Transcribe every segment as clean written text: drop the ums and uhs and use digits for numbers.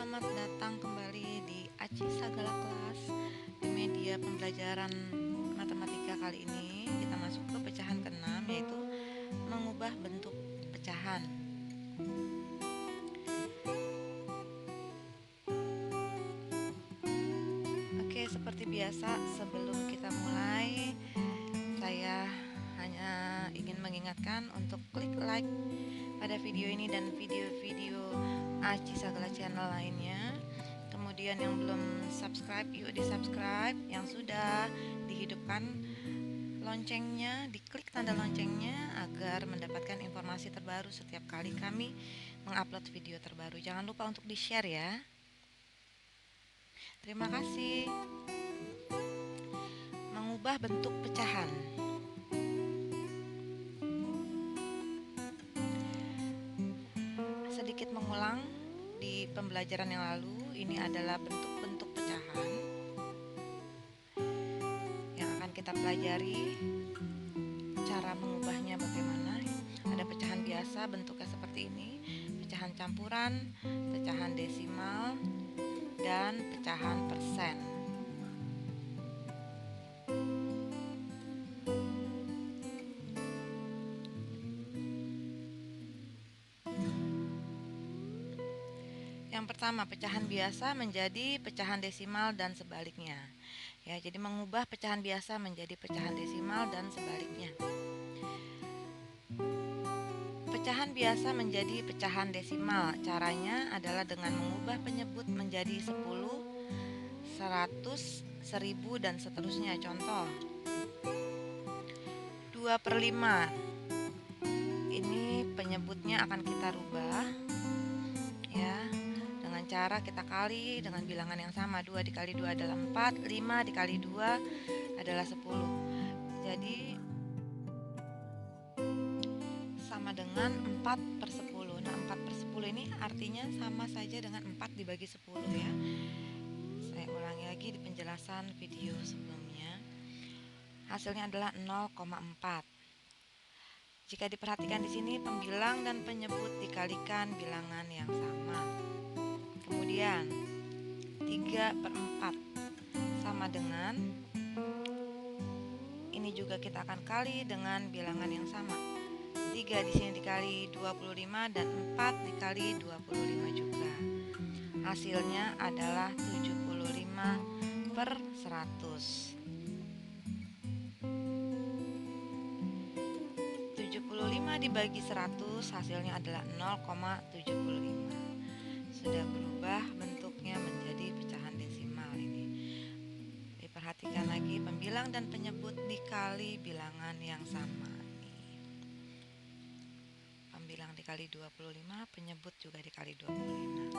Selamat datang kembali di Aci Sagala Kelas. Di media pembelajaran matematika kali ini kita masuk ke pecahan ke-6, yaitu mengubah bentuk pecahan. Oke, seperti biasa sebelum kita mulai, saya hanya ingin mengingatkan untuk klik like pada video ini dan video-video Aci Sagala Channel lainnya. Kemudian yang belum subscribe, yuk di subscribe. Yang sudah, dihidupkan loncengnya, diklik tanda loncengnya agar mendapatkan informasi terbaru setiap kali kami mengupload video terbaru. Jangan lupa untuk di share ya. Terima kasih. Mengubah bentuk pecahan. Sedikit mengulang di pembelajaran yang lalu, ini adalah bentuk-bentuk pecahan yang akan kita pelajari. Cara mengubahnya bagaimana? Ada pecahan biasa bentuknya seperti ini, pecahan campuran, pecahan desimal, dan pecahan persen. Yang pertama, pecahan biasa menjadi pecahan desimal dan sebaliknya. Ya, jadi mengubah pecahan biasa menjadi pecahan desimal dan sebaliknya. Pecahan biasa menjadi pecahan desimal. Caranya adalah dengan mengubah penyebut menjadi 10, 100, 1000 dan seterusnya. Contoh 2/5. Ini penyebutnya akan kita rubah ya, dengan cara kita kali dengan bilangan yang sama. 2 dikali 2 adalah 4, 5 dikali 2 adalah 10. Jadi sama dengan 4/10. Nah, 4/10 ini artinya sama saja dengan 4 dibagi 10 ya. Saya ulangi lagi di penjelasan video sebelumnya. Hasilnya adalah 0,4. Jika diperhatikan di sini, pembilang dan penyebut dikalikan bilangan yang sama. Kemudian 3/4 sama dengan, ini juga kita akan kali dengan bilangan yang sama. 3 di sini dikali 25 dan 4 dikali 25 juga. Hasilnya adalah 75/100. 75 dibagi 100 hasilnya adalah 0,75. Sudah berubah bentuknya menjadi pecahan desimal ini. Diperhatikan lagi, pembilang dan penyebut dikali bilangan yang sama. Pembilang dikali 25, penyebut juga dikali 25.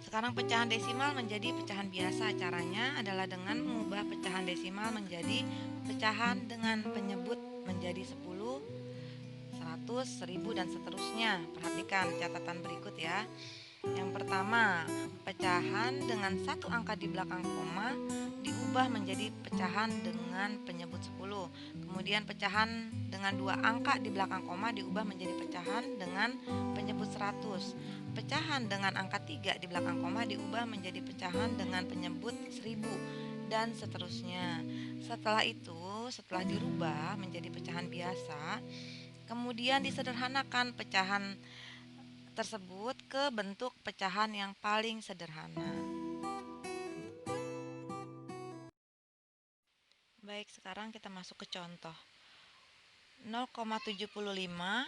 Sekarang pecahan desimal menjadi pecahan biasa. Caranya adalah dengan mengubah pecahan desimal menjadi pecahan dengan penyebut menjadi 10, 100, 1000 dan seterusnya. Perhatikan catatan berikut ya. Yang pertama, pecahan dengan satu angka di belakang koma diubah menjadi pecahan dengan penyebut 10. Kemudian pecahan dengan dua angka di belakang koma diubah menjadi pecahan dengan penyebut 100. Pecahan dengan angka 3 di belakang koma diubah menjadi pecahan dengan penyebut 1000 dan seterusnya. Setelah itu, setelah dirubah menjadi pecahan biasa, kemudian disederhanakan pecahan tersebut ke bentuk pecahan yang paling sederhana. Baik, sekarang kita masuk ke contoh. 0,75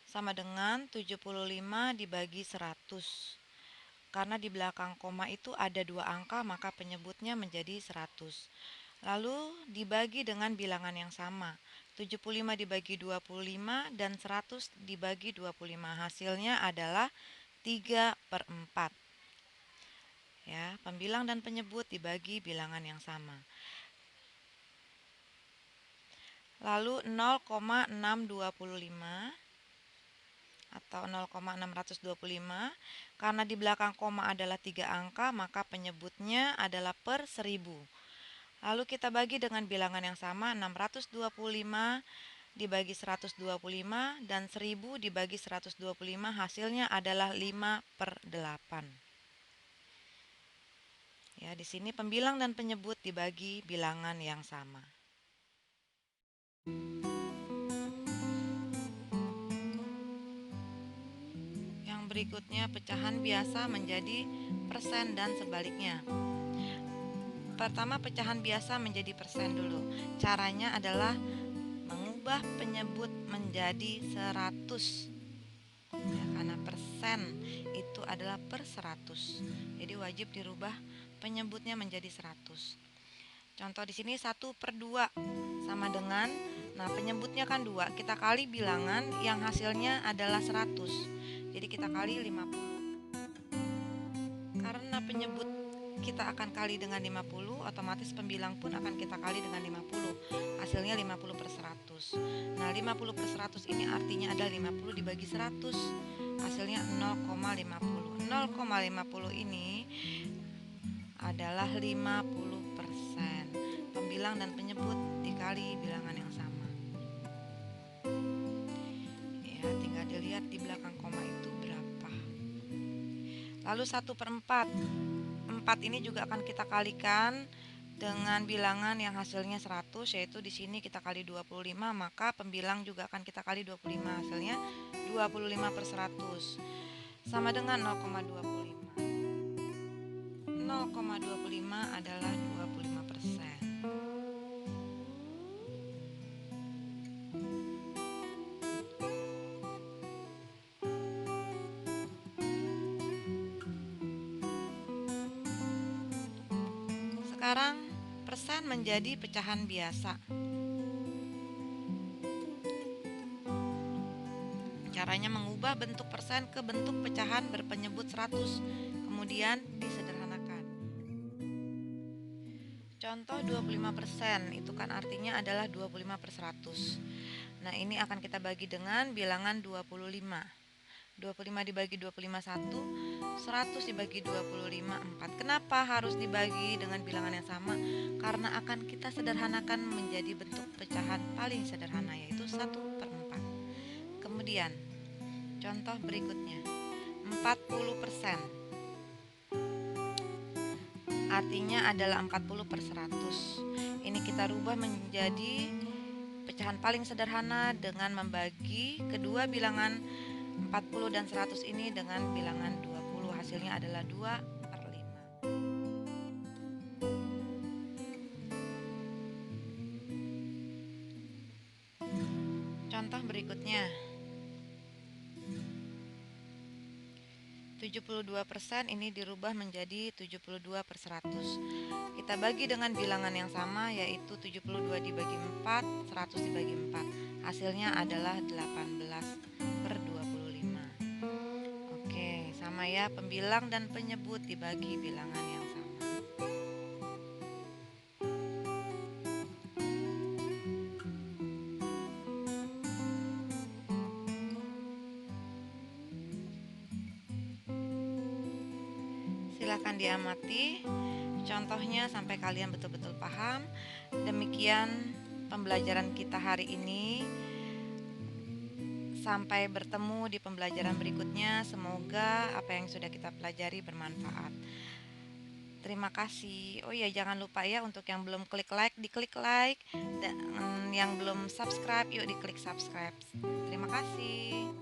sama dengan 75 dibagi 100. Karena di belakang koma itu ada dua angka, maka penyebutnya menjadi 100. Lalu dibagi dengan bilangan yang sama. 75 dibagi 25 dan 100 dibagi 25. Hasilnya adalah 3/4. Ya, pembilang dan penyebut dibagi bilangan yang sama. Lalu 0,625 atau 0,625, karena di belakang koma adalah 3 angka, maka penyebutnya adalah per 1000. Lalu kita bagi dengan bilangan yang sama, 625 dibagi 125 dan 1000 dibagi 125 hasilnya adalah 5/8. Ya, di sini pembilang dan penyebut dibagi bilangan yang sama. Yang berikutnya pecahan biasa menjadi persen dan sebaliknya. Pertama pecahan biasa menjadi persen dulu. Caranya adalah mengubah penyebut menjadi 100. Ya, karena persen itu adalah per 100. Jadi wajib dirubah penyebutnya menjadi 100. Contoh di sini 1/2 sama dengan, nah penyebutnya kan 2, kita kali bilangan yang hasilnya adalah 100. Jadi kita kali 50. Karena penyebut kita akan kali dengan 50, otomatis pembilang pun akan kita kali dengan 50. Hasilnya 50/100. Nah, 50/100 ini artinya adalah 50 dibagi 100. Hasilnya 0,50. 0,50 ini adalah 50%. Pembilang dan penyebut dikali bilangan yang sama. Ya, tinggal dilihat di belakang koma itu berapa. Lalu 1/4. 4 ini juga akan kita kalikan dengan bilangan yang hasilnya 100, yaitu di sini kita kali 25, maka pembilang juga akan kita kali 25, hasilnya 25/100 sama dengan 0,25. 0,25 adalah 25%. Sekarang persen menjadi pecahan biasa. Caranya mengubah bentuk persen ke bentuk pecahan berpenyebut 100, kemudian disederhanakan. Contoh 25%, itu kan artinya adalah 25/100. Nah, ini akan kita bagi dengan bilangan 25. 25 dibagi 25 1, 100 dibagi 25 4. Kenapa harus dibagi dengan bilangan yang sama? Karena akan kita sederhanakan menjadi bentuk pecahan paling sederhana, yaitu 1/4. Kemudian contoh berikutnya 40%, artinya adalah 40/100. Ini kita rubah menjadi pecahan paling sederhana dengan membagi kedua bilangan 40 dan 100 ini dengan bilangan 20. Hasilnya adalah 2/5. Contoh berikutnya 72% ini dirubah menjadi 72/100. Kita bagi dengan bilangan yang sama, yaitu 72 dibagi 4, 100 dibagi 4. Hasilnya adalah 18/25. Oke, sama ya, pembilang dan penyebut dibagi bilangan yang sama. Silahkan diamati contohnya sampai kalian betul-betul paham. Demikian pembelajaran kita hari ini. Sampai bertemu di pembelajaran berikutnya. Semoga apa yang sudah kita pelajari bermanfaat. Terima kasih. Oh iya, jangan lupa ya, untuk yang belum klik like, diklik like, dan yang belum subscribe, yuk diklik subscribe. Terima kasih.